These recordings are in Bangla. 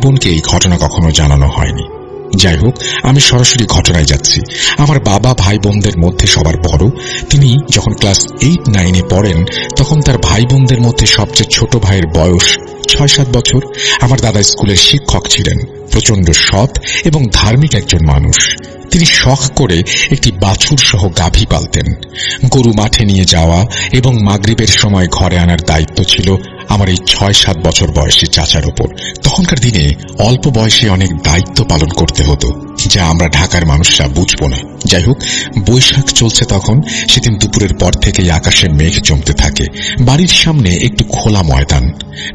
বোনকে এই ঘটনা কখনো জানানো হয়নি। যাই হোক, আমি সরাসরি ঘটনায় যাচ্ছি। আমার বাবা ভাই বোনদের মধ্যে সবার বড়। তিনি যখন ক্লাস 8-9 পড়েন তখন তার ভাই বোনদের মধ্যে সবচেয়ে ছোট ভাইয়ের বয়স 6-7 বছর। আমার দাদা স্কুলের শিক্ষক ছিলেন, প্রচন্ড সৎ এবং ধার্মিক একজন মানুষ। তিনি শখ করে একটি বাছুর সহ গাভী পালতেন। গরু মাঠে নিয়ে যাওয়া এবং মাগরিবের সময় ঘরে আনার দায়িত্ব ছিল আমার এই 6-7 বছর বয়সী চাচার ওপর। তখনকার দিনে অল্প বয়সে অনেক দায়িত্ব পালন করতে হতো, যা আমরা ঢাকার মানুষরা বুঝবো না। যাই হোক, বৈশাখ চলছে তখন। সেদিন দুপুরের পর থেকেই আকাশে মেঘ জমতে থাকে। বাড়ির সামনে একটু খোলা ময়দান,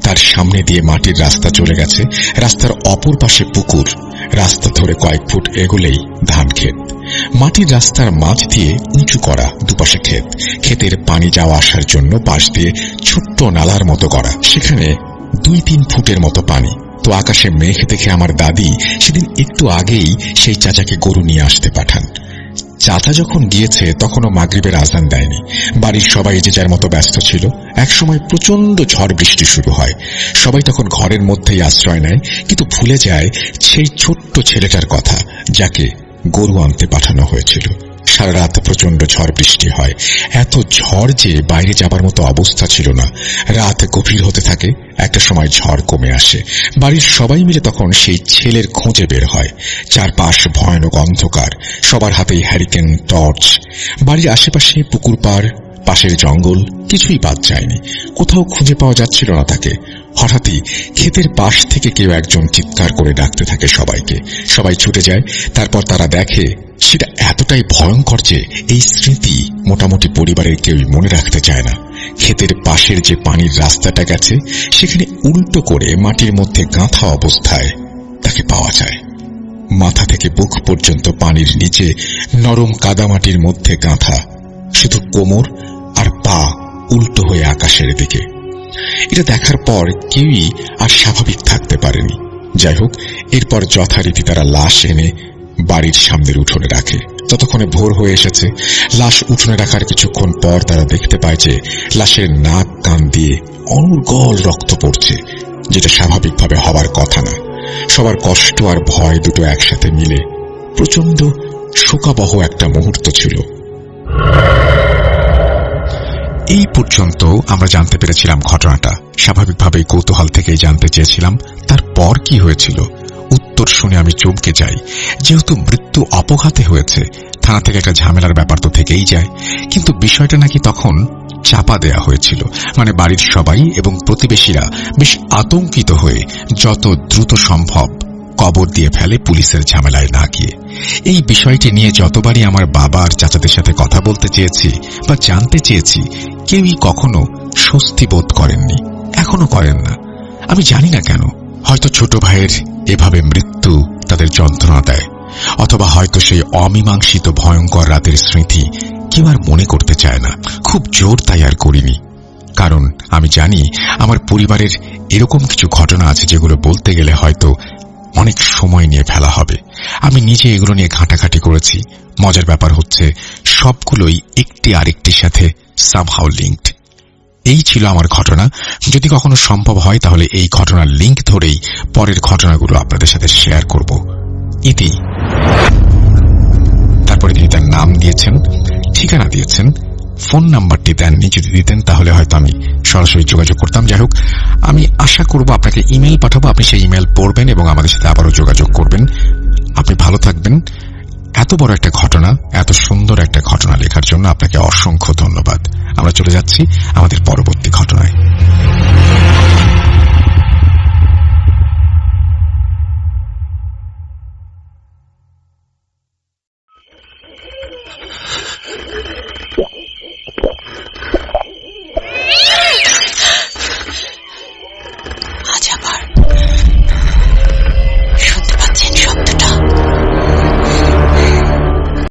তার সামনে দিয়ে মাটির রাস্তা চলে গেছে। রাস্তার অপর পাশে পুকুর। রাস্তা ধরে কয়েক ফুট এগোলেই ধান ক্ষেত। মাটির রাস্তার মাঝ দিয়ে উঁচু করা দুপাশে ক্ষেত। ক্ষেতের পানি যাওয়া আসার জন্য পাশ দিয়ে ছোট্ট নালার মতো করা, সেখানে 2-3 ফুটের মতো পানি। তো আকাশে মেঘ দেখে আমার দাদি সেদিন একটু আগেই সেই চাচাকে গরু নিয়ে আসতে পাঠান। চাচা যখন গিয়েছে তখনও মাগরিবের আজান দেয়নি। বাড়ির সবাই যে যার মতো ব্যস্ত ছিল। একসময় প্রচন্ড ঝড় বৃষ্টি শুরু হয়। সবাই তখন ঘরের মধ্যেই আশ্রয় নেয়, কিন্তু ভুলে যায় সেই ছোট্ট ছেলেটার কথা, যাকে গরু আনতে পাঠানো হয়েছিল। সারা রাত প্রচন্ড ঝড় বৃষ্টি হয়। এত ঝড় যে বাইরে যাবার মতো অবস্থা ছিল না। রাত গভীর হতে থাকে। একটা সময় ঝড় কমে আসে। বাড়ির সবাই মিলে তখন সেই ছেলের খোঁজে বের হয়। চারপাশ ভয়ানক অন্ধকার, সবার হাতেই হ্যারিকেন, টর্চ। বাড়ির আশেপাশে পুকুর পাড়, পাশের জঙ্গল, কিছুই বাদ যায়নি। কোথাও খুঁজে পাওয়া যাচ্ছিল না তাকে। হঠাৎই ক্ষেতের পাশ থেকে কেউ একজন চিৎকার করে ডাকতে থাকে সবাইকে। সবাই ছুটে যায়। তারপর তারা দেখে সেটা এতটাই ভয়ঙ্কর যে এই স্মৃতি মোটামুটি পরিবারের কেউই মনে রাখতে চায় না। ক্ষেতের পাশের যে পানির রাস্তাটা গেছে, সেখানে উল্টো করে মাটির মধ্যে গাঁথা অবস্থায় তাকে পাওয়া যায়। মাথা থেকে বুক পর্যন্ত পানির নিচে নরম কাদামাটির মধ্যে গাঁথা, শুধু কোমর আর পা উল্টো হয়ে আকাশের দিকে। এটা দেখার পর কেউই আর স্বাভাবিক থাকতে পারেনি। যাই হোক, এরপর যথারীতি তারা লাশ এনে বাড়ির সামনের উঠোনে রাখে। ততক্ষণে ভোর হয়ে এসেছে। লাশ উঠোনে রাখার কিছুক্ষণ পর তারা দেখতে পায় যে লাশের নাক কান দিয়ে অনর্গল রক্ত পড়ছে, যেটা স্বাভাবিকভাবে হবার কথা না। সবার কষ্ট আর ভয় দুটো একসাথে মিলে প্রচন্ড শোকাবহ একটা মুহূর্ত ছিল। এই পর্যন্ত আমরা জানতে পেরেছিলাম ঘটনাটা। স্বাভাবিকভাবেই কৌতূহল থেকেই জানতে চেয়েছিলাম তারপর কি হয়েছিল। উত্তর শুনে আমি চমকে যাই। যেহেতু মৃত্যু অপঘাতে হয়েছে, থানা থেকে একটা ঝামেলার ব্যাপার তো থেকেই যায়। কিন্তু বিষয়টা নাকি তখন চাপা দেয়া হয়েছিল। মানে বাড়ির সবাই এবং প্রতিবেশীরা বেশ আতঙ্কিত হয়ে যত দ্রুত সম্ভব কবর দিয়ে ফেলে পুলিশের ঝামেলায় না গিয়ে। এই বিষয়টি নিয়ে যতবারই আমার বাবা আর চাচাদের সাথে কথা বলতে চেয়েছি বা জানতে চেয়েছি, কেউই কখনো স্বস্তি বোধ করেননি, এখনো করেন না। আমি জানি না কেন। হয়তো ছোট ভাইয়ের এভাবে মৃত্যু তাদের যন্ত্রণা দেয়, অথবা হয়তো সেই অমীমাংসিত ভয়ঙ্কর রাতের স্মৃতি কেউ আর মনে করতে চায় না। খুব জোর তাই আর করিনি, কারণ আমি জানি আমার পরিবারের এরকম কিছু ঘটনা আছে যেগুলো বলতে গেলে হয়তো অনেক সময় নিয়ে ফেলা হবে। আমি নিজে এগুলো নিয়ে ঘাঁটাঘাঁটি করেছি। মজার ব্যাপার হচ্ছে সবগুলোই একটি আরেকটির সাথে সামহাউ লিঙ্কড। এই ছিল আমার ঘটনা। যদি কখনো সম্ভব হয় তাহলে এই ঘটনার লিঙ্ক ধরেই পরের ঘটনাগুলো আপনাদের সাথে শেয়ার করব। ইতি। তারপরে তিনি তার নাম দিয়েছেন, ঠিকানা দিয়েছেন, ফোন নাম্বারটি দেননি। যদি দিতেন তাহলে হয়তো আমি সরাসরি যোগাযোগ করতাম। যাই হোক, আমি আশা করব আপনাকে ইমেল পাঠাবো, আপনি সেই ইমেল পড়বেন এবং আমাদের সাথে আবারও যোগাযোগ করবেন। আপনি ভালো থাকবেন। এত বড় একটা ঘটনা, এত সুন্দর একটা ঘটনা লেখার জন্য আপনাকে অসংখ্য ধন্যবাদ। আমরা চলে যাচ্ছি আমাদের পরবর্তী ঘটনায়।